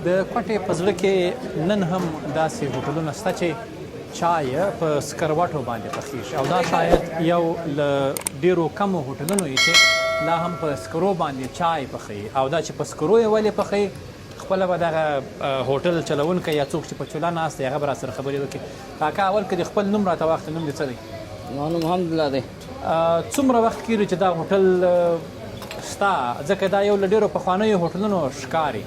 د کوټې په زړه کې نن هم داسې هوټلونه شته چې چای په سکروټو باندې پخېږي او دا شاید یو له ډېرو کمو هوټلونو وي چې لا هم په سکرو باندې چای پخوي او دا چې په سکرو یې ولې پخوي خپله به دغه هوټل چلونکی یا څوک چې په چوله ناست دی هغه به راسره خبرې وکړي. کاکا اول که د خپل نوم راته واخلې، نوم دې څه دی؟ زما نوم حمدالله دی. څومره وخت کېږي چې دا هوټل شته؟ ځکه دا یو له ډېرو پخوانیو هوټلونو ښکاري.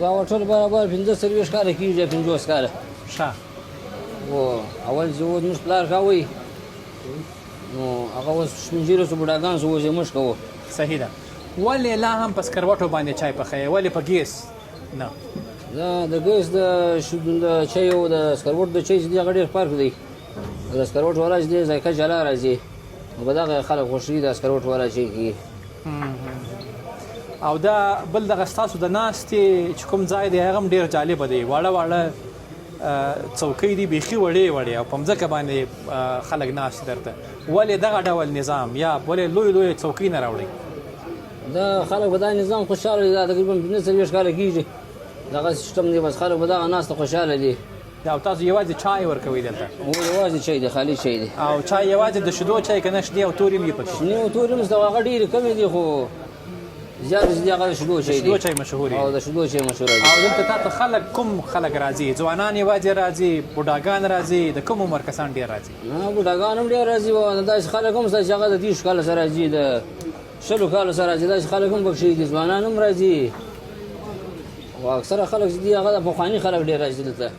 دا هوټل برابر 15-20 کاله کېږي، 50 کاله. ښه. و اول چې اوس موږ پلار کاوه نو هغه اوس شپون ژیرو څو بوډاګان شو، اوس یې موږ کوو. صحیح ده. ولې لا هم په سکروټو باندې چای پخوي؟ ولې په ګیس نه؟ دا د ګیس د چای او د سکروټ د چای چې دی هغه ډېر فرق دی. د سکروټ والا چې دی ذایقه جلا راځي، نو په دغه خلک خوښوي د سکروټ والا چای کې. او دا بل دغه ستاسو د ناستې چې کوم ځای دی هغه هم ډېر جالبه دی. واړه واړه څوکۍ دي، بیخي وړې وړې او په مځکه باندې خلک ناست درته. ولې دغه ډول نظام یا ولې لوی لوی څوکۍ نه راوړئ؟ دا خلک په دا نظام خوشحاله دي. دا تقریبا 15-20 کاله کېږي دغه سیسټم دی، بس خلک په دغه ناسته خوشحاله دي. او تاسو یوازې چای ورکوئ دلته؟ یوازې چای دی، خالي چای دی. او چای یوازې د شیدو چای که نه شنې او تورې هم یې پکې؟ شنې او تورې هم شته، هغه ډېرې کمې دي، خو زیات چې دی هغه د شیدو چای دی. شیدو چای مشهور او د شیدو چای مشهوره دی. او دلته تا ته خلک کوم خلک راځي؟ ځوانان یوازې راځي، بوډاګان راځي، د کوم عمر کسان ډېر راځي؟ نه، بوډاګان هم ډېر راځي او داسې خلک هم شته چې هغه د 30 کاله سره راځي، د 100 کاله سره راځي. داسې خلک هم پکښې دي، ځوانان هم راځي او اکثره خلک چې دي هغه د پخواني خلک ډېر راځي دلته.